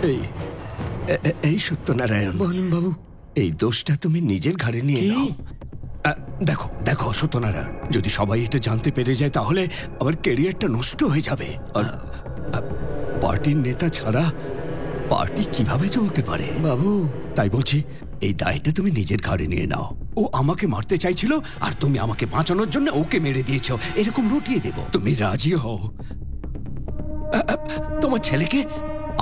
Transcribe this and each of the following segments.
এই এই সত্যনারায়ণ বলুন বাবু, এই দোষটা তুমি নিজের ঘাড়ে নিয়ে নাও। দেখো দেখো সত্যনারায়ণ, যদি সবাই এটা জানতে পেরে যায় তাহলে আমার ক্যারিয়ারটা নষ্ট হয়ে যাবে। আর পার্টির নেতা ছাড়া পার্টি কিভাবে চলতে পারে বাবু? তাই বলছি এই দায়টা তুমি নিজের ঘাড়ে নিয়ে নাও। ও আমাকে মারতে চাইছিল আর তুমি আমাকে বাঁচানোর জন্য ওকে মেরে দিয়েছো। এরকম রটিয়ে দেব? তুমি রাজি হও? তোমার ছেলেকে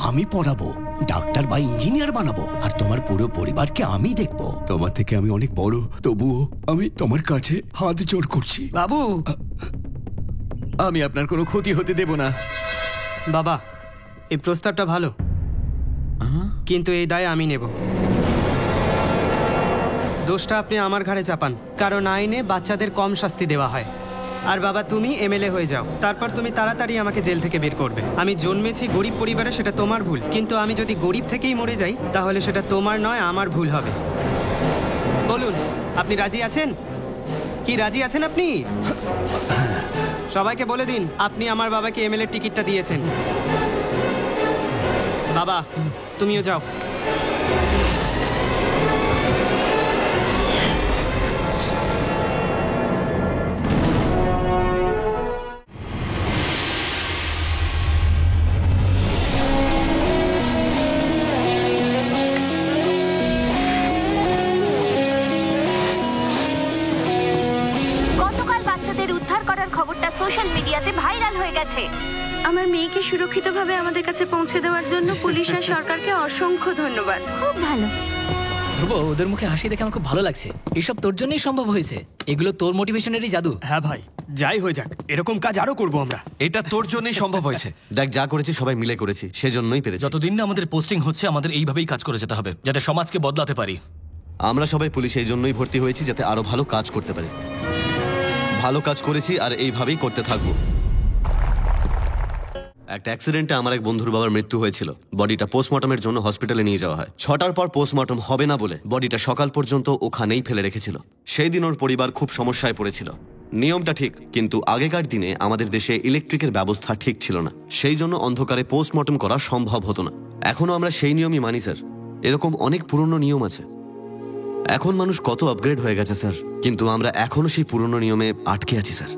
আমি পড়াবো, ডাক্তার বা ইঞ্জিনিয়ার বানাবো, আর তোমার পুরো পরিবারকে আমি দেখবো। তোমার থেকে আমি অনেক বড়, তবুও আমি তোমার কাছে হাত জোড় করছি বাবু। আমি আপনার কোনো ক্ষতি হতে দেব না। বাবা, এই প্রস্তাবটা ভালো, কিন্তু এই দায় আমি নেব। দোষটা আপনি আমার ঘাড়ে চাপান, কারণ আইনে বাচ্চাদের কম শাস্তি দেওয়া হয়। আর বাবা, তুমি এমএলএ হয়ে যাও, তারপর তুমি তাড়াতাড়ি আমাকে জেল থেকে বের করবে। আমি জন্মেছি গরিব পরিবারে, সেটা তোমার ভুল, কিন্তু আমি যদি গরিব থেকেই মরে যাই তাহলে সেটা তোমার নয়, আমার ভুল হবে। বলুন, আপনি রাজি আছেন কি? রাজি আছেন আপনি? সবাইকে বলে দিন আপনি আমার বাবাকে এমএলএ টিকিটটা দিয়েছেন। বাবা, তুমিও যাও। সোশ্যাল মিডিয়াতে ভাইরাল হয়ে গেছে। আমার মেয়েকে সুরক্ষিতভাবে আমাদের কাছে পৌঁছে দেওয়ার জন্য পুলিশ আর সরকারকে অসংখ্য ধন্যবাদ। খুব ভালো। ধ্রুব, ওদের মুখে হাসি দেখে আমার খুব ভালো লাগছে। এসব তোর জন্যই সম্ভব হয়েছে। এগুলো তোর মোটিভেশনেরই জাদু। হ্যাঁ ভাই, যাই হয়ে যাক, এরকম কাজ আরো করবো আমরা। এটা তোর জন্যই সম্ভব হয়েছে। দেখ, যা করেছি সবাই মিলে করেছি, সেজন্যই পেরেছি। যতদিন না আমাদের পোস্টিং হচ্ছে, আমাদের এইভাবেই কাজ করে যেতে হবে, যাতে সমাজকে বদলাতে পারি। আমরা সবাই পুলিশে এই জন্যই ভর্তি হয়েছি, যাতে আরো ভালো কাজ করতে পারি। ভালো কাজ করেছি আর এইভাবেই করতে থাকবো। একটা অ্যাক্সিডেন্টে আমার এক বন্ধুর বাবার মৃত্যু হয়েছিল। বডিটা পোস্টমর্টমের জন্য হসপিটালে নিয়ে যাওয়া হয়। 6টার পর পোস্টমর্টম হবে না বলে বডিটা সকাল পর্যন্ত ওখানেই ফেলে রেখেছিল। সেই দিন ওর পরিবার খুব সমস্যায় পড়েছিল। নিয়মটা ঠিক, কিন্তু আগেকার দিনে আমাদের দেশে ইলেকট্রিকের ব্যবস্থা ঠিক ছিল না, সেই জন্য অন্ধকারে পোস্টমর্টম করা সম্ভব হতো না। এখনো আমরা সেই নিয়মই মানি স্যার। এরকম অনেক পুরনো নিয়ম আছে। এখন মানুষ কত আপগ্রেড হয়ে গেছে স্যার, কিন্তু আমরা এখনো সেই পুরনো নিয়মে আটকে আছি স্যার।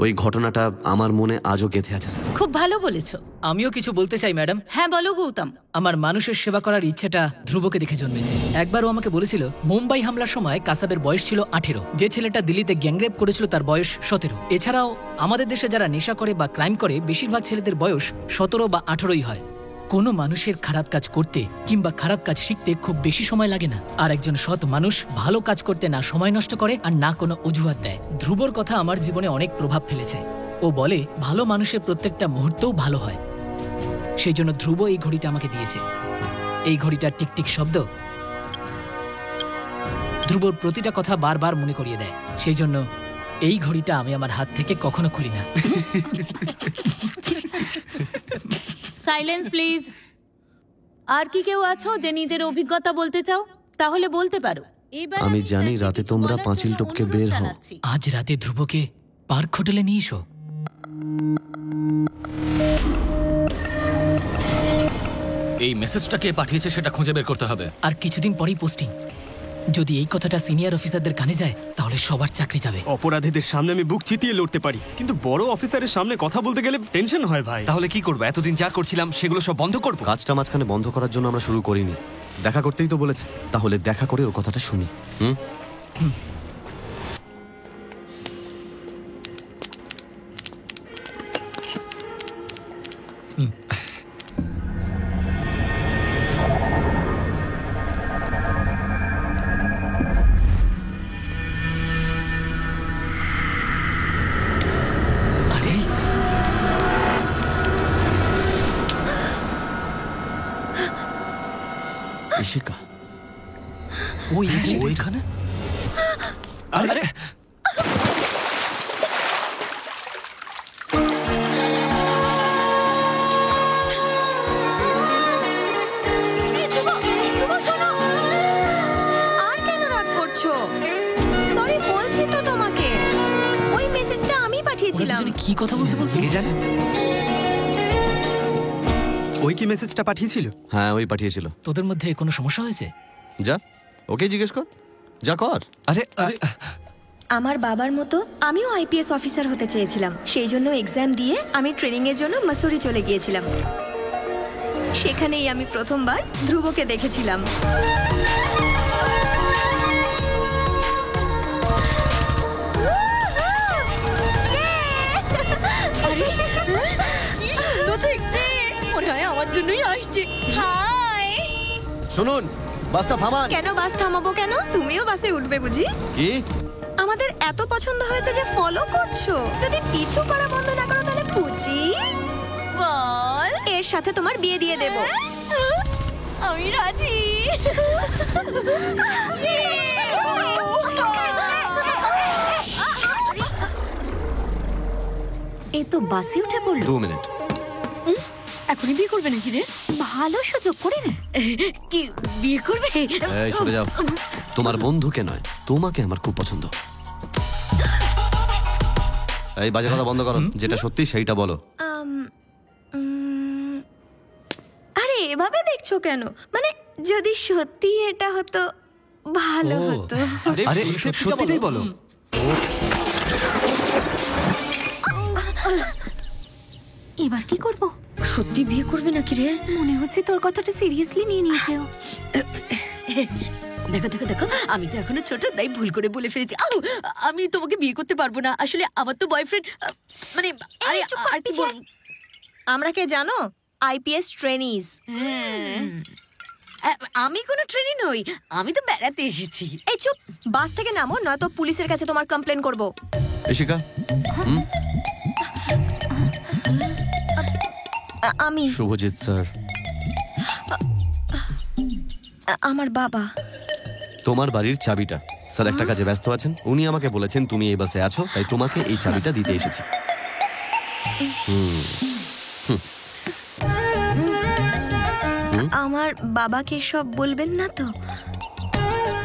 ওই ঘটনাটা আমার মনে আজও গেঁথে আছে স্যার। খুব ভালো বলেছো। আমিও কিছু বলতে চাই ম্যাডাম। হ্যাঁ বলো গৌতম। আমার মানুষের সেবা করার ইচ্ছেটা ধ্রুবকে দেখে জন্মেছে। একবার ও আমাকে বলেছিল মুম্বাই হামলার সময় কাসাবের বয়স ছিল 18, যে ছেলেটা দিল্লিতে গ্যাংরেপ করেছিল তার বয়স 17। এছাড়াও আমাদের দেশে যারা নেশা করে বা ক্রাইম করে, বেশিরভাগ ছেলেদের বয়স 17 বা 18ই হয়। কোনো মানুষের খারাপ কাজ করতে কিংবা খারাপ কাজ শিখতে খুব বেশি সময় লাগে না। আর একজন সৎ মানুষ ভালো কাজ করতে না সময় নষ্ট করে আর না কোনো অজুহাত দেয়। ধ্রুবর কথা আমার জীবনে অনেক প্রভাব ফেলেছে। ও বলে ভালো মানুষের প্রত্যেকটা মুহূর্তও ভালো হয়। সেই জন্য ধ্রুব এই ঘড়িটা আমাকে দিয়েছে। এই ঘড়িটার টিকটিক শব্দ ধ্রুবর প্রতিটা কথা বারবার মনে করিয়ে দেয়। সেই জন্য এই ঘড়িটা আমি আমার হাত থেকে কখনো খুলি না। Silence please. আর কি কেউ আছো যে নিজের অভিজ্ঞতা বলতে চাও? তাহলে বলতে পারো। আমি জানি রাতে তোমরা পাঁচিল টপকে বের হও। আজ রাতে ধ্রুবকে পার্ক হোটেলে নিয়ে এসো। এই মেসেজটা কে পাঠিয়েছে সেটা খুঁজে বের করতে হবে। আর কিছুদিন পরেই পোস্টিং। যদি এই কথাটা সিনিয়র অফিসারদের কানে যায় তাহলে সবার চাকরি যাবে। অপরাধীদের সামনে আমি বুক চিতিয়ে লড়তে পারি, কিন্তু বড় অফিসারের সামনে কথা বলতে গেলে টেনশন হয় ভাই। তাহলে কি করবো? এতদিন যা করছিলাম সেগুলো সব বন্ধ করবো? কাজটা মাঝখানে বন্ধ করার জন্য আমরা শুরু করিনি। দেখা করতেই তো বলেছে, তাহলে দেখা করে ওর কথাটা শুনি। ইশিকা, ওইখানে? আরে কি কথা বলছে বলতে? ওই কি মেসেজটা পাঠিয়েছিল? হ্যাঁ, ওই পাঠিয়েছিল। তোদের মধ্যে কোনো সমস্যা হয়েছে? যা, ওকে জিজ্ঞেস কর, যা কর। আরে আমার বাবার মতো আমিও আইপিএস অফিসার হতে চেয়েছিলাম। সেই জন্য এক্সাম দিয়ে আমি ট্রেনিং এর জন্য মাসুরি চলে গিয়েছিলাম। সেখানেই আমি প্রথমবার ধ্রুবকে দেখেছিলাম। আরে, কি সুন্দর দেখতে! মনে হয় আমার জন্যই আসছে। হাই! শুনুন, বাসটা থামান। কেন বাস থামাবো কেন? তুমিও বাসে উঠবে বুঝি? কি? আমাদের এত পছন্দ হয়েছে যে ফলো করছো। যদি পিছু করা বন্ধ না করো তাহলে পুচি বল, এর সাথে তোমার বিয়ে দিয়ে দেব। আমি রাজি। এই তো বাসে উঠে পড়লো। 2 মিনিট। এখনই বিয়ে করবে নাকি রে? ভালো সুযোগ করে নে। কি বিয়ে করবে? এই সরে যাও। তোমার বন্ধুকে নয়, তোমাকে আমার খুব পছন্দ। এই বাজে কথা বন্ধ করো, যেটা সত্যি সেইটা বলো। আরে এভাবে দেখছো কেন? মানে যদি সত্যি এটা হতো ভালো হতো। আরে সত্যিটাই বলো। এবার কি করব? সত্যি বিয়ে করবে নাকি রে? মনে হচ্ছে তোর কথাটা সিরিয়াসলি নিয়ে নিয়েছে ও। দেখো দেখো দেখো, আমি তো এখনো ছোট, তাই ভুল করে বলে ফেলেছি। আমি তোমাকে বিয়ে করতে পারবো না। আসলে আমার তো বয়ফ্রেন্ড, মানে আরে আর কি বল। আমরা কে জানো? IPS trainees. আমি কোনো ট্রেনি নই, আমি তো বেড়াতে এসেছি। এই চুপ, বাস থেকে নামো নয়তো পুলিশের কাছে তোমার কমপ্লেন করব। ইশিকা, আমি শুভজিৎ স্যার। আমার বাবা। তোমার বাড়ির চাবিটা। স্যার একটা কাজে ব্যস্ত আছেন, উনি আমাকে বলেছেন তুমি এই বাসে আছো, তাই তোমাকে এই চাবিটা দিতে এসেছি। আমার বাবাকে সব বলবেন না তো?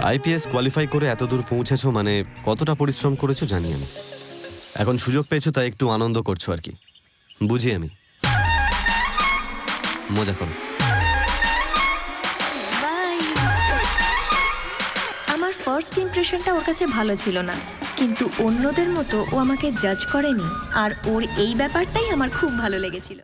আইপিএস কোয়ালিফাই করে এত দূর পৌঁছেছো, মানে কতটা পরিশ্রম করেছো জানি আমি। এখন সুযোগ পেয়েছো তাই একটু আনন্দ করছো আর কি, বুঝি আমি। মজা করো। আমার ফার্স্ট ইমপ্রেশনটা ওর কাছে ভালো ছিল না, কিন্তু অন্যদের মতো ও আমাকে জাজ করেনি। আর ওর এই ব্যাপারটাই আমার খুব ভালো লেগেছিল।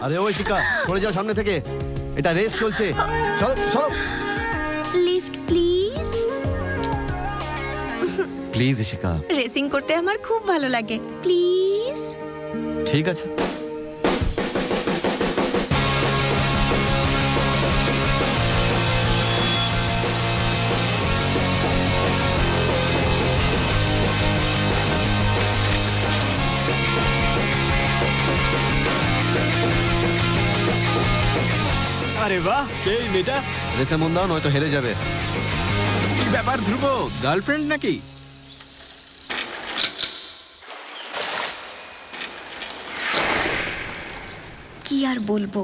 আরে ওই শিকা, সরে যাও সামনে থেকে, এটা রেস চলছে। সরো সরো। Lift please. প্লিজ শিকা। রেসিং করতে আমার খুব ভালো লাগে, প্লিজ। ঠিক আছে। আরে বাহ, এই মেয়েটা। রেসে মন দাও, নয়তো হেরে যাবে। কি ব্যাপার ধ্রুব, গার্লফ্রেন্ড নাকি? কি আর বলবো,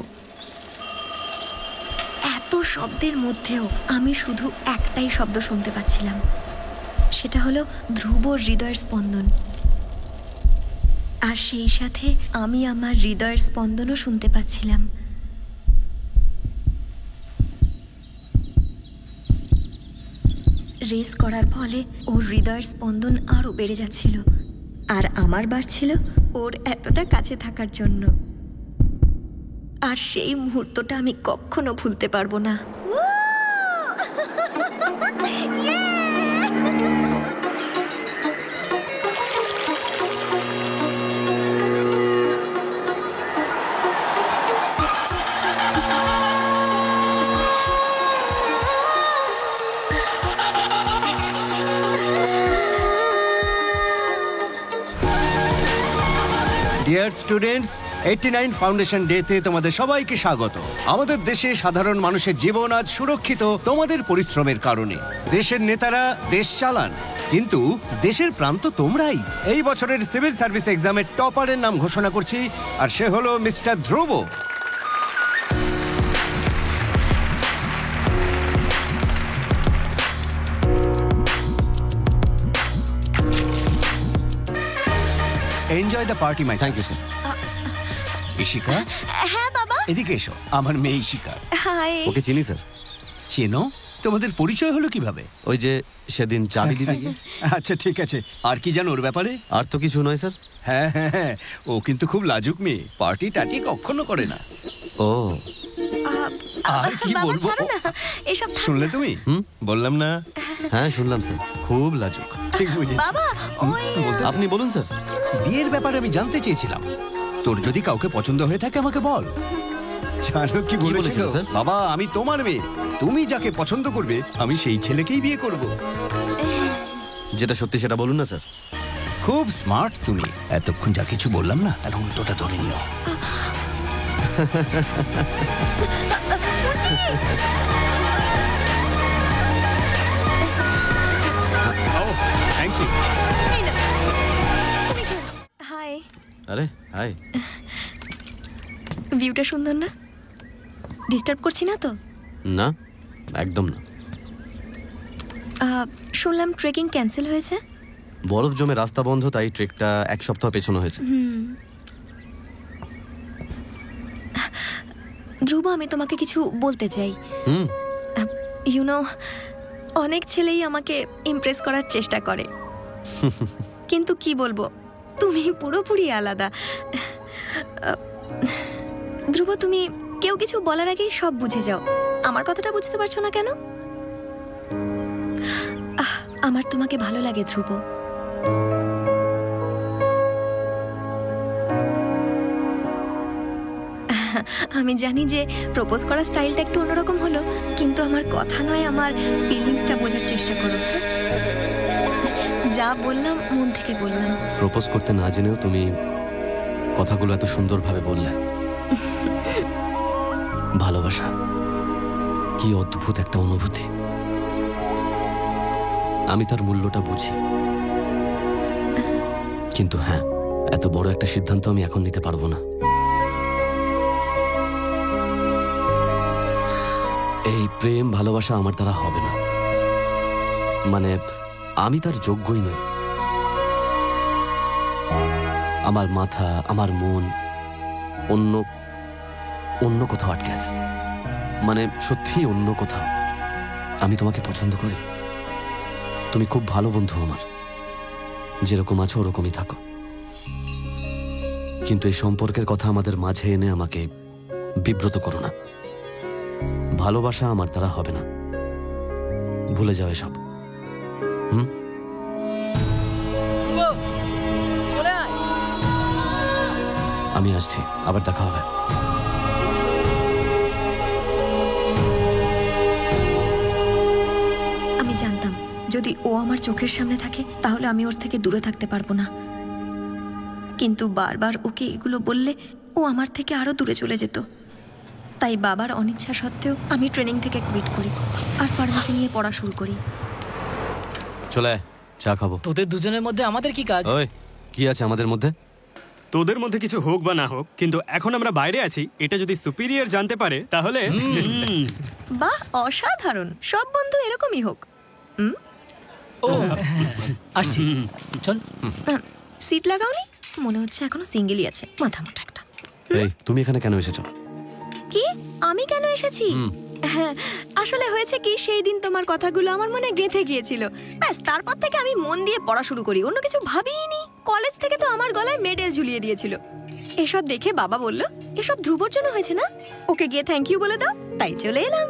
এত শব্দের মধ্যেও আমি শুধু একটাই শব্দ শুনতে পাচ্ছিলাম, সেটা হলো ধ্রুবর হৃদয়ের স্পন্দন। আর সেই সাথে আমি আমার হৃদয়ের স্পন্দনও শুনতে পাচ্ছিলাম। রেস করার ফলে ওর হৃদয়ের স্পন্দন আরো বেড়ে যাচ্ছিল, আর আমার বাড়ছিল ওর এতটা কাছে থাকার জন্য। আর সেই মুহূর্তটা আমি কখনো ভুলতে পারবো না। ডিয়ার স্টুডেন্টস, 89 ফাউন্ডেশন ডেতে তোমাদের সবাইকে স্বাগত। আমাদের দেশে সাধারণ মানুষের জীবন আজ সুরক্ষিত তোমাদের পরিশ্রমের কারণে। দেশের নেতারা দেশ চালান, কিন্তু দেশের প্রান্ত তোমরাই। এই বছরের সিভিল সার্ভিস এক্সামের টপারের নাম ঘোষণা করছি, আর সে হলো mister Dhruv. Enjoy the party my. Thank you sir. Ishika, হ্যাঁ বাবা। এদিকে এসো। আমার মেয়ে ইশিকা। হাই। ওকে চিনি স্যার। চেনো? তোমাদের পরিচয় হলো কিভাবে? ওই যে সেদিন চাবি দিতে গিয়ে। আচ্ছা ঠিক আছে, আর কি জানো ওর ব্যাপারে? আর তো কিছু নয় স্যার। হ্যাঁ হ্যাঁ হ্যাঁ, ও কিন্তু খুব লাজুক মেয়ে, পার্টি টাটি কখনো করে না। ও আর কি বাবা বলবো? ছাড়ো না, এসব থাক। শুনলে তুমি? বললাম না? হ্যাঁ শুনলাম স্যার, খুব লাজুক। ঠিক বুঝেছি। বাবা ওই আপনি বলুন স্যার। বিয়ের ব্যাপারে আমি জানতে চেয়েছিলাম, তোর যদি কাউকে পছন্দ হয়ে থাকে আমাকে বল। জানো কি বলেছিল? বলেছিল, স্যার? বাবা, আমি তোমার মেয়ে, তুমি যাকে পছন্দ করবে আমি সেই ছেলেকেই বিয়ে করব। যেটা সত্যি সেটা বলুন না স্যার। খুব স্মার্ট তুমি। এতক্ষণ যা কিছু বললাম না, তার উল্টোটা ধরে নিও। Thank you. এই না, তুমি কি? হাই। আরে হাই। ভিউটা সুন্দর না? ডিস্টার্ব করছি না তো? না একদম না। শুনলাম ট্রেকিং ক্যান্সেল হয়েছে। বরফ জমে রাস্তা বন্ধ, তাই ট্রেকটা এক সপ্তাহ পেছানো হয়েছে। ধ্রুব, আমি তোমাকে কিছু বলতে চাই। হুম। ইউনো, অনেক ছেলেই আমাকে ইমপ্রেস করার চেষ্টা করে, কিন্তু কি বলবো, তুমি পুরোপুরি আলাদা। ধ্রুব, তুমি কেউ কিছু বলার আগেই সব বুঝে যাও। আমার কথাটা বুঝতে পারছো না কেন? আমার তোমাকে ভালো লাগে ধ্রুব। আমি জানি যে প্রপোজ করার স্টাইলটা একটু অন্যরকম হলো, কিন্তু আমার কথা নয়, আমার ফিলিংসটা বোঝার চেষ্টা করো। যা বললাম মন থেকে বললাম। প্রপোজ করতে না জেনেও তুমি কথাগুলো এত সুন্দরভাবে বললে। ভালোবাসা কি অদ্ভুত একটা অনুভূতি। আমি তার মূল্যটা বুঝি, কিন্তু হ্যাঁ, এত বড় একটা সিদ্ধান্ত আমি এখন নিতে পারবো না। এই প্রেম ভালোবাসা আমার দ্বারা হবে না, মানে আমি তার যোগ্যই নই। আমার মাথা, আমার মন অন্য অন্য কোথাও আটকে আছে, মানে সত্যি অন্য কোথাও। আমি তোমাকে পছন্দ করি, তুমি খুব ভালো বন্ধু আমার, যেরকম আছো ওরকমই থাকো, কিন্তু এই সম্পর্কের কথা আমাদের মাঝে এনে আমাকে বিব্রত করো না। ভালোবাসা আমার দ্বারা হবে না, ভুলে যাও এসব। চলে আয়। আমি আসছি, আবার দেখা হবে। আমি জানতাম যদি ও আমার চোখের সামনে থাকে তাহলে আমি ওর থেকে দূরে থাকতে পারবো না, কিন্তু বারবার ওকে এগুলো বললে ও আমার থেকে আরো দূরে চলে যেত। তাই বাবার অনিচ্ছা সত্ত্বেও আমি ট্রেনিং থেকে কুইট করি আর ফার্মেসি নিয়ে পড়া শুরু করি। চলে আয়, চা খাবো। তোদের দুজনের মধ্যে আমাদের কি কাজ? ওই কি আছে আমাদের মধ্যে? তোদের মধ্যে কিছু হোক বা না হোক, কিন্তু এখন আমরা বাইরে আছি, এটা যদি সুপিরিয়র জানতে পারে তাহলে। বাহ, অসাধারণ। সব বন্ধু এরকমই হোক। ও আসছি, চল। সিট লাগাওনি? মনে হচ্ছে এখনো সিঙ্গেলই আছে, মাথা মোটা একটা। এই তুমি এখানে কেন এসেছো? কি, আমি কেন এসেছি? হ্যাঁ, আসলে হয়েছে কি, সেই দিন তোমার কথাগুলো আমার মনে গেঁথে গিয়েছিল। ব্যাস, তারপর থেকে আমি মন দিয়ে পড়া শুরু করি, অন্য কিছু ভাবিনি। কলেজ থেকে তো আমার গলায় মেডেল ঝুলিয়ে দিয়েছিল। এসব দেখে বাবা বলল, এসব ধ্রুবর জন্য হয়েছে না, ওকে গিয়ে থ্যাংক ইউ বলে দাও। তাই চলে এলাম।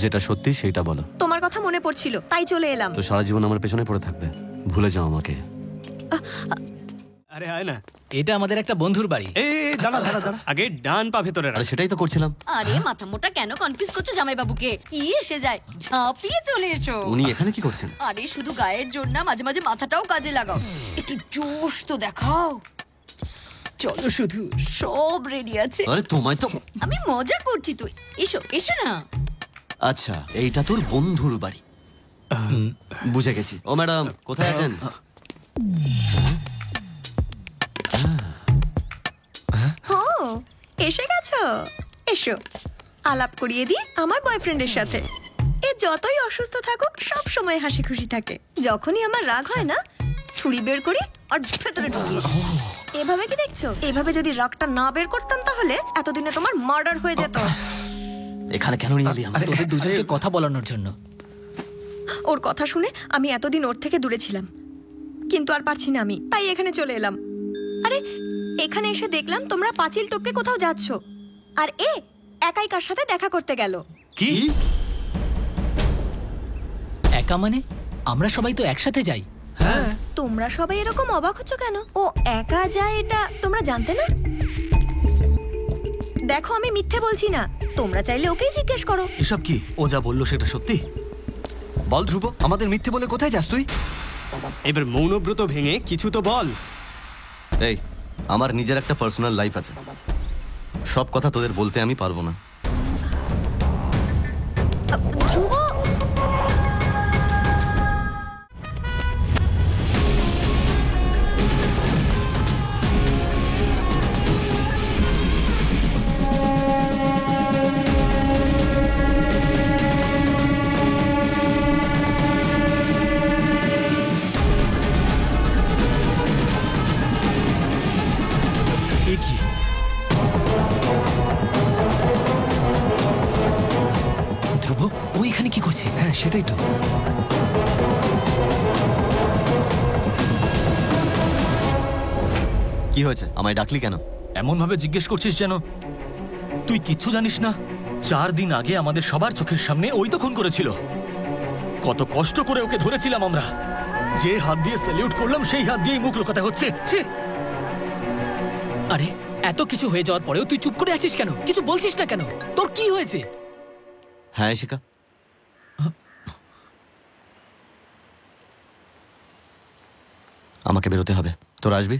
যেটা সত্যি সেটা বলো। তোমার কথা মনে পড়ছিল, তাই চলে এলাম। তো সারা জীবন আমার পেছনে পড়ে থাকবে? ভুলে যাও আমাকে। আরে আয় না, এটা আমাদের একটা বন্ধুর বাড়ি। এই দাঁড়া দাঁড়া দাঁড়া, আগে ডান পা ভেতরে রাখ। আরে সেটাই তো করছিলাম। আরে মাথা মোটা কেন কনফিউজ করছো জামাই বাবুকে? কি এসে যায়, ঝাঁপিয়ে চলে এসো। উনি এখানে কি করছেন? আরে শুধু গায়ের জোর না, মাঝে মাঝে মাথাটাও কাজে লাগাও, একটু জোশ তো দেখাও। চলো শুধু, সব রেডি আছে। আরে তোমায় তো। আমি মজা করছি, তুই এসো এসো না। আচ্ছা, এইটা তোর বন্ধুর বাড়ি? বুঝে গেছি। ও ম্যাডাম, কোথায় আছেন? ও এসে গেছো, এসো আলাপ করিয়ে দিই আমার বয়ফ্রেন্ডের সাথে। এ যতই অসুস্থ থাকুক সব সময় হাসি খুশি থাকে। যখনই আমার রাগ হয় না, ছুরি বের করি আর ভেতরে ঢুকি। এভাবে কি দেখছো? এভাবে যদি রাগটা না বের করতাম তাহলে এতদিনে তোমার মার্ডার হয়ে যেত। এখানে কেন নিয়ে এলি আমাদের? তোদের দুজনকে কথা বলানোর জন্য। ওর কথা শুনে আমি এতদিন ওর থেকে দূরে ছিলাম, কিন্তু আর পারছি না আমি, তাই এখানে চলে এলাম। আরে এখানে এসে দেখলাম তোমরা পাঁচিল টপকে কোথাও যাচ্ছ, আর এ একাই কার সাথে দেখা করতে গেল। কি? একা মানে? আমরা সবাই তো একসাথে যাই। তোমরা সবাই এরকম অবাক হচ্ছ কেন? ও একা যায় এটা তোমরা জানতে না? দেখো আমি মিথ্যে বলছি না, তোমরা চাইলে ওকেই জিজ্ঞেস করো। এসব কি? ও যা বললো সেটা সত্যি? বল ধ্রুব, আমাদের মিথ্যে বলে কোথায় যাস তুই? এবার মৌনব্রত ভেঙে কিছু তো বল। এই, আমার নিজের একটা পার্সোনাল লাইফ আছে, সব কথা তোদের বলতে আমি পারবো না। ধ্রুব, এ কি? ধ্রুব, ও এখানে কি করছে? হ্যাঁ সেটাই তো। কি হয়েছে? আমায় ডাকলি কেন? এমন ভাবে জিজ্ঞেস করছিস যেন তুই কিচ্ছু জানিস না। 4 দিন আগে আমাদের সবার চোখের সামনে ওই তো খুন করেছিল। কত কষ্ট করে ওকে ধরেছিলাম আমরা। যে হাত দিয়ে স্যালিউট করলাম সেই হাত দিয়েই মুখ লুকাতে হচ্ছে। ছি! আরে এত কিছু হয়ে যাওয়ার পরেও তুই চুপ করে আছিস কেন? কিছু বলছিস না কেন? তোর কি হয়েছে? হ্যাঁ ইশিকা, আমাকে বেরোতে হবে। তোরা আসবি?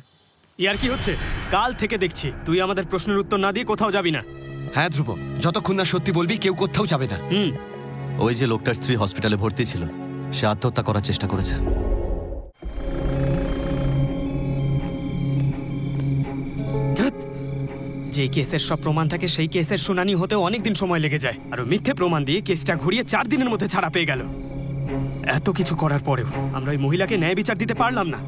ইয়ার কি হচ্ছে? কাল থেকে দেখছি তুই আমাদের প্রশ্নের উত্তর না দিয়ে কোথাও যাবি না। হ্যাঁ ধ্রুব, যতক্ষণ না সত্যি বলবি কেউ কোথাও যাবে না। ওই যে লোকটার স্ত্রী হসপিটালে ভর্তি ছিল, সে আত্মহত্যা করার চেষ্টা করেছে। ধ্যাৎ, যে কেসের সব প্রমাণ থাকে সেই কেসের শুনানি হতেও অনেকদিন সময় লেগে যায়, আর ও মিথ্যে প্রমাণ দিয়ে কেসটা ঘুরিয়ে 4 দিনের মধ্যে ছাড়া পেয়ে গেল। এত কিছু করার পরেও আমরা ওই মহিলাকে ন্যায় বিচার দিতে পারলাম না।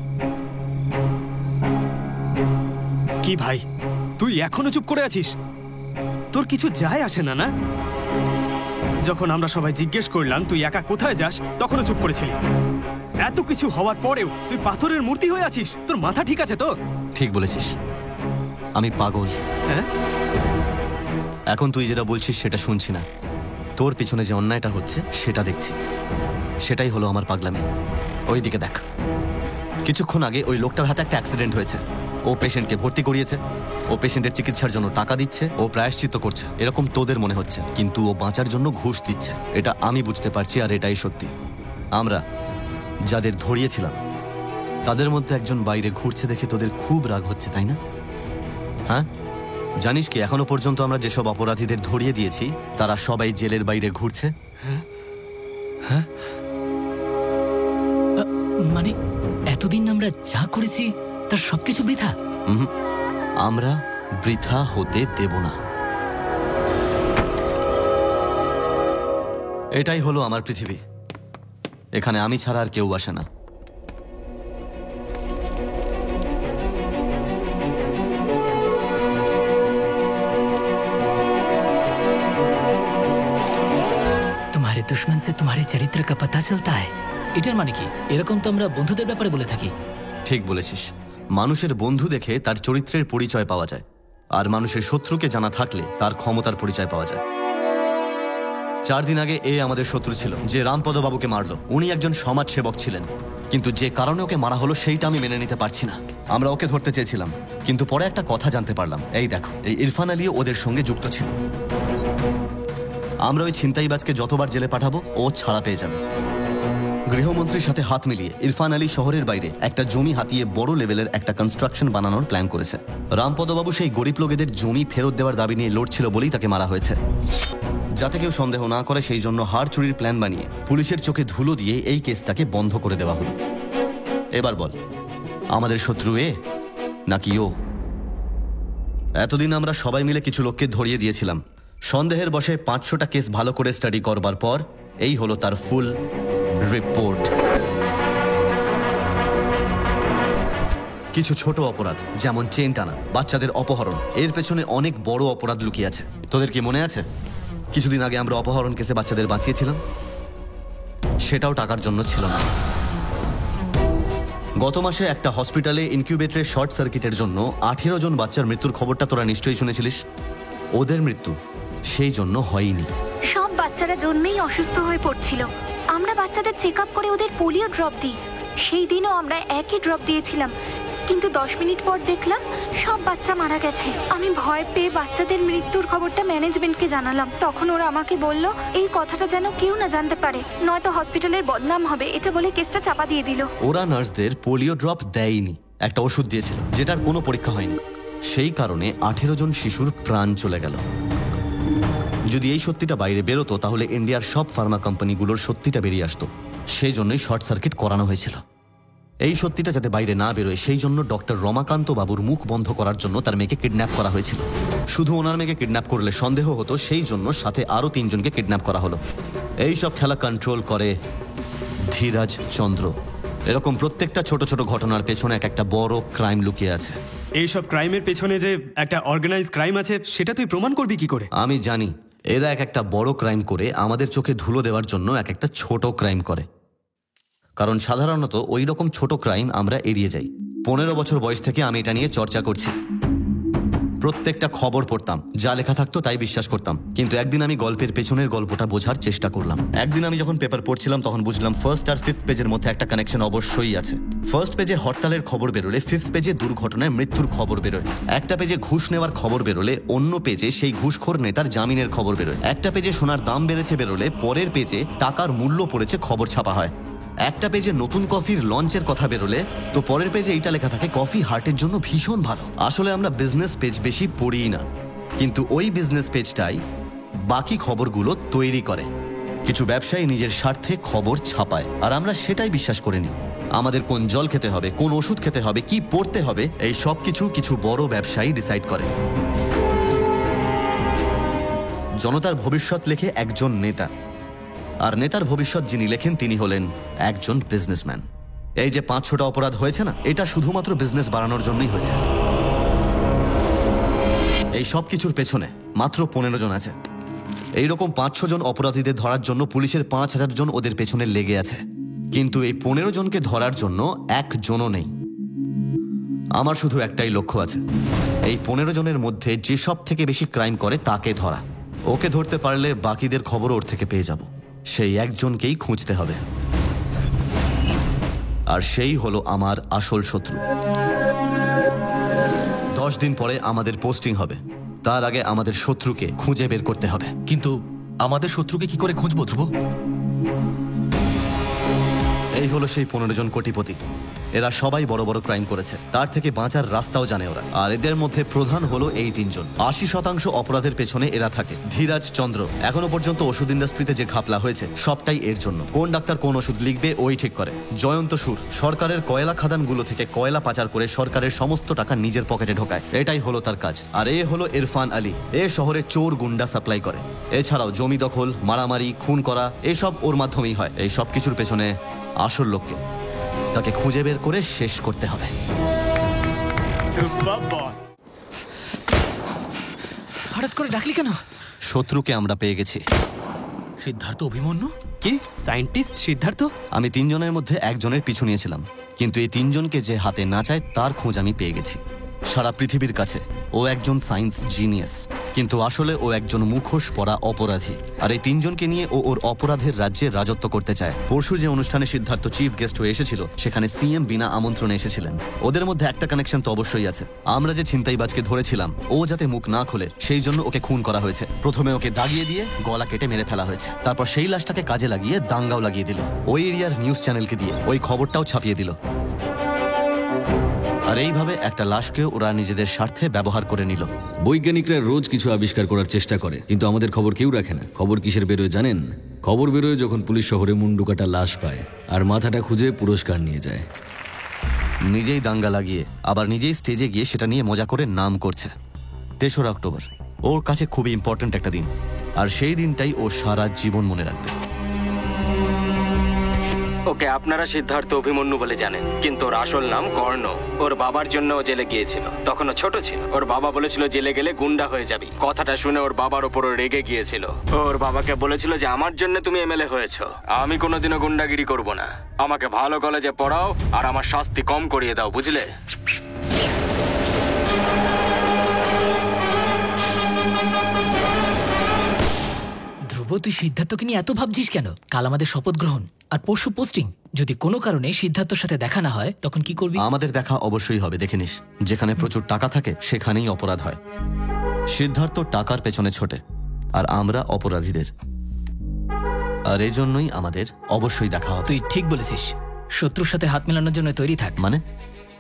কি ভাই, তুই এখনো চুপ করে আছিস? তোর কিছু যায় আসে না না? যখন আমরা সবাই জিজ্ঞেস করলাম তুই একা কোথায় যাস, তখনও চুপ করেছিলি। এত কিছু হওয়ার পরেও তুই পাথরের মূর্তি হয়ে আছিস। তোর মাথা ঠিক আছে তো? ঠিক বলেছিস, আমি পাগল। হ্যাঁ, এখন তুই যেটা বলছিস সেটা শুনছি না, তোর পিছনে যে অন্যায়টা হচ্ছে সেটা দেখছি। সেটাই হলো আমার পাগলামি। ওইদিকে দেখ, কিছুক্ষণ আগে ওই লোকটার হাতে একটা অ্যাক্সিডেন্ট হয়েছে। ও পেশেন্টকে ভর্তি করিয়েছে, ও পেশেন্টের চিকিৎসার জন্য টাকা দিচ্ছে, ও প্রায়শ্চিত্ত করছে, এরকম তোদের মনে হচ্ছে, কিন্তু ও বাঁচার জন্য ঘুষ দিচ্ছে। এটা আমি বুঝতে পারছি, আর এটাই সত্যি। আমরা যাদের ধরিয়েছিলাম তাদের মধ্যে একজন বাইরে ঘুরছে দেখে তোদের খুব রাগ হচ্ছে, তাই না? হ্যাঁ, জানিস কি এখনো পর্যন্ত আমরা যেসব অপরাধীদের ধরিয়ে দিয়েছি তারা সবাই জেলের বাইরে ঘুরছে। মানে এতদিন আমরা যা করেছি তার সবকিছু বৃথা? আমরা বৃথা হতে দেব না। এটাই হলো আমার পৃথিবী, এখানে আমি ছাড়া আর কেউ আসে না। তোমারে দুশ্মন সে তোমারে চরিত্র কা পতা চলতা হ্যায়। এটার মানে কি? এরকম তো আমরা বন্ধুদের ব্যাপারে বলে থাকি। ঠিক বলেছিস, মানুষের বন্ধু দেখে তার চরিত্রের পরিচয় পাওয়া যায়, আর মানুষের শত্রুকে জানা থাকলে তার ক্ষমতার পরিচয় পাওয়া যায়। 4 দিন আগে এ আমাদের শত্রু ছিল, যে রামপদ বাবুকে মারলো। উনি একজন সমাজ সেবক ছিলেন, কিন্তু যে কারণে ওকে মারা হলো সেইটা আমি মেনে নিতে পারছি না। আমরা ওকে ধরতে চেয়েছিলাম, কিন্তু পরে একটা কথা জানতে পারলাম। এই দেখো, এই ইরফান আলীও ওদের সঙ্গে যুক্ত ছিল। আমরা ওই ছিনতাইবাজকে যতবার জেলে পাঠাবো ও ছাড়া পেয়ে যাবে। গৃহমন্ত্রীর সাথে হাত মিলিয়ে ইরফান আলী শহরের বাইরে একটা জমি হাতিয়ে বড় লেভেলের একটা কনস্ট্রাকশন বানানোর প্ল্যান করেছে। রামপদবাবু সেই গরিব লোকেদের জমি ফেরত দেওয়ার দাবি নিয়ে লড়ছিল বলেই তাকে মারা হয়েছে। যাতে কেউ সন্দেহ না করে সেই জন্য হার চুরির প্ল্যান বানিয়ে পুলিশের চোখে ধুলো দিয়ে এই কেসটাকে বন্ধ করে দেওয়া হলো। এবার বল, আমাদের শত্রু এ নাকি ও? এতদিন আমরা সবাই মিলে কিছু লোককে ধরিয়ে দিয়েছিলাম। সন্দেহের বশে 500টা কেস ভালো করে স্টাডি করবার পর এই হলো তার ফুল রিপোর্ট। কিছু ছোট অপরাধ যেমন চেন টানা, বাচ্চাদের অপহরণ, এর পেছনে অনেক বড় অপরাধ লুকিয়ে আছে। তোদের কি মনে আছে কিছুদিন আগে আমরা অপহরণ কেসে বাচ্চাদের বাঁচিয়েছিলাম? সেটাও টাকার জন্য ছিল না। গত মাসে একটা হসপিটালে ইনকিউবেটরে শর্ট সার্কিটের জন্য 18 জন বাচ্চার মৃত্যুর খবরটা তোরা নিশ্চয়ই শুনেছিলিস। ওদের মৃত্যু সেই জন্য হয়নি। সব বাচ্চারা জন্মেই অসুস্থ হয়ে পড়ছিল। আমরা বাচ্চাদের চেক আপ করে ওদের পোলিও ড্রপ দিই। সেই দিনও আমরা একই ড্রপ দিয়েছিলাম, কিন্তু 10 মিনিট পর দেখলাম সব বাচ্চা মারা গেছে। আমি ভয় পেয়ে বাচ্চাদের মৃত্যুর খবরটা ম্যানেজমেন্টকে জানালাম। তখন ওরা আমাকে বলল এই কথাটা যেন কেউ না জানতে পারে, নয়তো হসপিটালের বদনাম হবে, এটা বলে কেসটা চাপা দিয়ে দিল। ওরা নার্সদের পোলিও ড্রপ দেয়নি, একটা ওষুধ দিয়েছিল যেটার কোনো পরীক্ষা হয়নি। সেই কারণে 18 জন শিশুর প্রাণ চলে গেল। যদি এই সত্যিটা বাইরে বেরোতো তাহলে ইন্ডিয়ার সব ফার্মা কোম্পানিগুলোর সত্যিটা বেরিয়ে আসতো। সেই জন্যই শর্ট সার্কিট করানো হয়েছিল। এই সত্যিটা যাতে বাইরে না বেরোয় সেই জন্য ডক্টর রমাকান্ত বাবুর মুখ বন্ধ করার জন্য তার মেয়েকে কিডন্যাপ করা হয়েছিল। শুধু ওনার মেয়েকে কিডন্যাপ করলে সন্দেহ হতো, সেই জন্য সাথে আরও 3 জনকে কিডন্যাপ করা হলো। এই সব খেলা কন্ট্রোল করে ধীরাজ চন্দ্র। এরকম প্রত্যেকটা ছোট ছোট ঘটনার পেছনে একটা বড় ক্রাইম লুকিয়ে আছে। এইসব ক্রাইমের পেছনে যে একটা অর্গানাইজড ক্রাইম আছে সেটা তুই প্রমাণ করবি কি করে? আমি জানি এরা একটা বড় ক্রাইম করে আমাদের চোখে ধুলো দেওয়ার জন্য একটা ছোট ক্রাইম করে। কারণ সাধারণত ওই রকম ছোট ক্রাইম আমরা এড়িয়ে যাই। 15 বছর বয়স থেকে আমি এটা নিয়ে চর্চা করছি। প্রত্যেকটা খবর পড়তাম, যা লেখা থাকতো তাই বিশ্বাস করতাম। কিন্তু একদিন আমি গল্পের পেছনের গল্পটা বোঝার চেষ্টা করলাম। একদিন আমি যখন পেপার পড়ছিলাম তখন বুঝলাম ফার্স্ট আর 5th পেজের মধ্যে একটা কানেকশন অবশ্যই আছে। ফার্স্ট পেজে হরতালের খবর বেরোলে 5th পেজে দুর্ঘটনায় মৃত্যুর খবর বেরোয়। একটা পেজে ঘুষ নেওয়ার খবর বেরোলে অন্য পেজে সেই ঘুষখোর নেতার জামিনের খবর বেরোয়। একটা পেজে সোনার দাম বেড়েছে বেরোলে পরের পেজে টাকার মূল্য পড়েছে খবর ছাপা হয়। একটা পেজে নতুন কফির লঞ্চের কথা বেরোলে তো পরের পেজে এইটা লেখা থাকে কফি হার্টের জন্য ভীষণ ভালো। আসলে আমরা বিজনেস পেজ বেশি পড়িই না, কিন্তু ওই বিজনেস পেজটাই বাকি খবরগুলো তৈরি করে। কিছু ব্যবসায়ী নিজের স্বার্থে খবর ছাপায় আর আমরা সেটাই বিশ্বাস করে নিই। আমাদের কোন জল খেতে হবে, কোন ওষুধ খেতে হবে, কি পড়তে হবে, এই সব কিছু বড় ব্যবসায়ী ডিসাইড করে। জনতার ভবিষ্যৎ লেখে একজন নেতা, আর নেতার ভবিষ্যৎ যিনি লেখেন তিনি হলেন একজন বিজনেসম্যান। এই যে 5-6টা অপরাধ হয়েছে না, এটা শুধুমাত্র বিজনেস বাড়ানোর জন্যই হয়েছে। এই সব কিছুর পেছনে মাত্র 15 জন আছে। এইরকম 500 জন অপরাধীদের ধরার জন্য পুলিশের 5000 জন ওদের পেছনে লেগে আছে। কিন্তু এই 15 জনকে ধরার জন্য একজনও নেই। আমার শুধু একটাই লক্ষ্য আছে, এই 15 জনের মধ্যে যে সব থেকে বেশি ক্রাইম করে তাকে ধরা। ওকে ধরতে পারলে বাকিদের খবর ওর থেকে পেয়ে যাব। সেই একজনকেই খুঁজতে হবে, আর সেই হলো আমার আসল শত্রু। 10 দিন পরে আমাদের পোস্টিং হবে, তার আগে আমাদের শত্রুকে খুঁজে বের করতে হবে। কিন্তু আমাদের শত্রুকে কি করে খুঁজবো ধ্রুব? এই হলো সেই 15 জন কোটিপতি। এরা সবাই বড় বড় ক্রাইম করেছে, তার থেকে বাঁচার রাস্তাও জানে ওরা। আর এদের মধ্যে প্রধান হলো এই 3 জন। 80% অপরাধের পেছনে এরা থাকে। ধীরাজ চন্দ্র। এখনো পর্যন্ত ওষুধ ইন্ডাস্ট্রিতে যে ঘাপলা হয়েছে সবটাই এর জন্য। কোন ডাক্তার কোন ওষুধ লিখবে ওই ঠিক করে। জয়ন্ত সুর সরকারের কয়লা খাদানগুলো থেকে কয়লা পাচার করে সরকারের সমস্ত টাকা নিজের পকেটে ঢোকায়, এটাই হলো তার কাজ। আর এ হলো ইরফান আলী, এ শহরে চোর গুন্ডা সাপ্লাই করে। এছাড়াও জমি দখল, মারামারি, খুন করা এসব ওর মাধ্যমেই হয়। এই সব কিছুর পেছনে আসল লোককে, তাকে খুঁজে বের করে শেষ করতে হবে। হঠাৎ করে ডাকলি কেন? শত্রুকে আমরা পেয়ে গেছি। সিদ্ধার্থ অভিমন্যু? কি সায়েন্টিস্ট সিদ্ধার্থ? আমি 3 জনের মধ্যে একজনের পিছু নিয়েছিলাম, কিন্তু এই 3 জনকে যে হাতে না চায় তার খোঁজ আমি পেয়ে গেছি। সারা পৃথিবীর কাছে ও একজন সায়েন্স জিনিয়াস, কিন্তু আসলে ও একজন মুখোশ পরা অপরাধী। আর এই 3 জনকে নিয়ে ও ওর অপরাধের রাজ্যে রাজত্ব করতে চায়। পরশু যে অনুষ্ঠানে সিদ্ধার্থ চিফ গেস্ট হয়ে এসেছিল সেখানে সিএম বিনা আমন্ত্রণে এসেছিলেন। ওদের মধ্যে একটা কানেকশন তো অবশ্যই আছে। আমরা যে ছিনতাইবাজকে ধরেছিলাম ও যাতে মুখ না খোলে সেই জন্য ওকে খুন করা হয়েছে। প্রথমে ওকে দাগিয়ে দিয়ে গলা কেটে মেরে ফেলা হয়েছে, তারপর সেই লাশটাকে কাজে লাগিয়ে দাঙ্গাও লাগিয়ে দিল। ওই এরিয়ার নিউজ চ্যানেলকে দিয়ে ওই খবরটাও ছাপিয়ে দিল। আর এইভাবে একটা লাশকে ওরা নিজেদের স্বার্থে ব্যবহার করে নিল। বৈজ্ঞানিকরা রোজ কিছু আবিষ্কার করার চেষ্টা করে, কিন্তু আমাদের খবর কেউ রাখে না। খবর কিসের বেরোয় জানেন? খবর বেরোয় যখন পুলিশ শহরে মুন্ডু কাটা লাশ পায় আর মাথাটা খুঁজে পুরস্কার নিয়ে যায়। নিজেই দাঙ্গা লাগিয়ে আবার নিজেই স্টেজে গিয়ে সেটা নিয়ে মজা করে নাম করছে। 3রা অক্টোবর ওর কাছে খুবই ইম্পর্ট্যান্ট একটা দিন, আর সেই দিনটাই ও সারা জীবন মনে রাখবে। ওকে আপনারা সিদ্ধার্থ অভিমন্যু বলে জানেন, কিন্তু ওর আসল নাম কর্ণ। ওর বাবার জন্য ও জেলে গিয়েছিল, তখন ও ছোট ছিল। ওর বাবা বলেছিল জেলে গেলে গুন্ডা হয়ে যাবি। কথাটা শুনে ওর বাবার ওপর রেগে গিয়েছিল। ওর বাবাকে বলেছিল যে আমার জন্য তুমি এমএলএ হয়েছো, আমি কোনোদিনও গুন্ডাগিরি করব না। আমাকে ভালো কলেজে পড়াও আর আমার শাস্তি কম করিয়ে দাও, বুঝলে? ধ্রুব, তুই সিদ্ধার্থকে নিয়ে এত ভাবছিস কেন? কাল আমাদের শপথ গ্রহণ আর পরশু পোস্টিং। যদি কোনো কারণে সিদ্ধার্থর সাথে দেখা না হয় তখন কি করবি? আমাদের দেখা অবশ্যই হবে, দেখে নিস। যেখানে প্রচুর টাকা থাকে সেখানেই অপরাধ হয়। সিদ্ধার্থ টাকার পেছনে ছোটে, আর আমরা অপরাধীদের। আর এই জন্যই আমাদের অবশ্যই দেখা হবে। তুই ঠিক বলেছিস। শত্রুর সাথে হাত মেলানোর জন্য তৈরি থাক। মানে?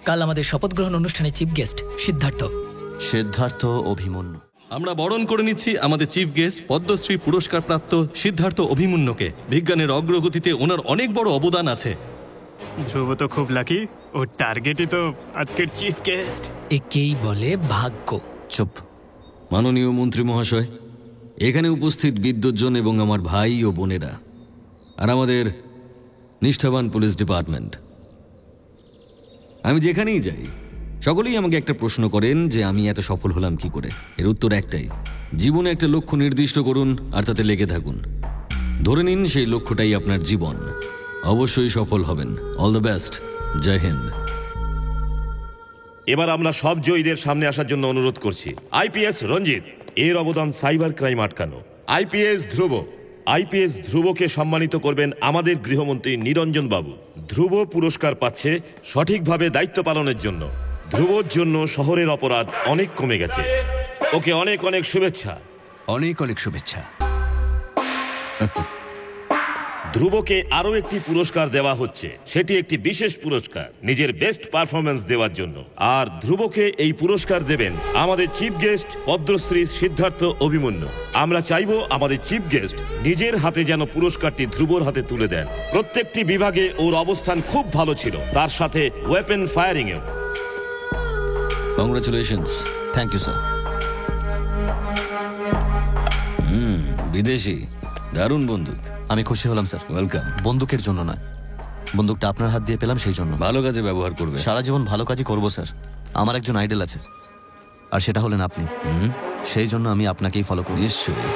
কাল আমাদের শপথ গ্রহণ অনুষ্ঠানে চিফ গেস্ট সিদ্ধার্থ অভিমন্যু। আমরা বরণ করে নিচ্ছি আমাদের চিফ গেস্ট পদ্মশ্রী পুরস্কারপ্রাপ্ত সিদ্ধার্থ অভিমন্যুকে। বিজ্ঞানের অগ্রগতিতে ওনার অনেক বড় অবদান আছে। ধ্রুব তো খুব লাকি, ওর টার্গেটই তো আজকের চিফ গেস্ট। একেই বলে ভাগ্য। চুপ। মাননীয় মন্ত্রী মহাশয়, এখানে উপস্থিত বিদ্যুৎজন এবং আমার ভাই ও বোনেরা, আর আমাদের নিষ্ঠাবান পুলিশ ডিপার্টমেন্ট। আমি যেখানেই যাই সকলেই আমাকে একটা প্রশ্ন করেন যে আমি এত সফল হলাম কি করে। এর উত্তর একটাই, জীবনে একটা লক্ষ্য নির্দিষ্ট করুন আর তাতে লেগে থাকুন। ধরে নিন সেই লক্ষ্যটাই আপনার জীবন, অবশ্যই সফল হবেন। All the best. Jai Hind. এবার আমরা সব জয়ীদের সামনে আসার জন্য অনুরোধ করছি। আইপিএস রঞ্জিত, এর অবদান সাইবার ক্রাইম আটকানো। আইপিএস ধ্রুবকে সম্মানিত করবেন আমাদের গৃহমন্ত্রী নিরঞ্জন বাবু। ধ্রুব পুরস্কার পাচ্ছে সঠিকভাবে দায়িত্ব পালনের জন্য। ধ্রুবর জন্য শহরের অপরাধ অনেক কমে গেছে। ওকে অনেক অনেক শুভেচ্ছা। অনেক অনেক শুভেচ্ছা। ধ্রুবকে আরো একটি পুরস্কার দেওয়া হচ্ছে, সেটি একটি বিশেষ পুরস্কার নিজের বেস্ট পারফরমেন্স দেওয়ার জন্য। আর ধ্রুবকে এই পুরস্কার দেবেন আমাদের চিফ গেস্ট পদ্মশ্রী সিদ্ধার্থ অভিমন্যু। আমরা চাইবো আমাদের চিফ গেস্ট নিজের হাতে যেন পুরস্কারটি ধ্রুবর হাতে তুলে দেন। প্রত্যেকটি বিভাগে ওর অবস্থান খুব ভালো ছিল, তার সাথে ওয়েপেন ফায়ারিং এও। কংগ্রাচুলেশনস। Thank you sir. বিদেশি দারুণ বন্দুক। আমি খুশি হলাম স্যার। ওয়েলকাম। বন্দুকের জন্য নয়, বন্দুকটা আপনার হাত দিয়ে পেলাম সেই জন্য। ভালো কাজে ব্যবহার করবে। সারা জীবন ভালো কাজই করবো স্যার। আমার একজন আইডল আছে, আর সেটা হলেন আপনি। সেই জন্য আমি আপনাকেই ফলো করি। নিশ্চয়ই।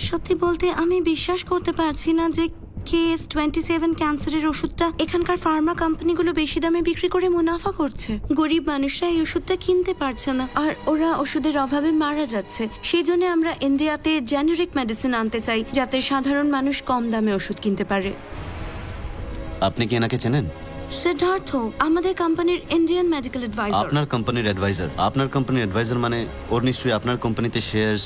সত্যি বলতে আমি বিশ্বাস করতে পারছি না যে KS-27 ক্যান্সারের ওষুধটা এখানকার ফার্মা কোম্পানিগুলো বেশি দামে বিক্রি করে মুনাফা করছে। গরিব মানুষরা এই ওষুধটা কিনতে পারছে না, আর ওরা ওষুধের অভাবে মারা যাচ্ছে। সেই জন্য আমরা ইন্ডিয়াতে জেনারিক মেডিসিন আনতে চাই, যাতে সাধারণ মানুষ কম দামে ওষুধ কিনতে পারে। আপনি কি এনাকে চেনেন? সিদ্ধার্থ আমাদের কোম্পানির ইন্ডিয়ান মেডিকেল অ্যাডভাইজার। আপনার কোম্পানির অ্যাডভাইজার? আপনার কোম্পানির অ্যাডভাইজার মানে ওর নিশ্চয়ই আপনার কোম্পানিতে শেয়ারস?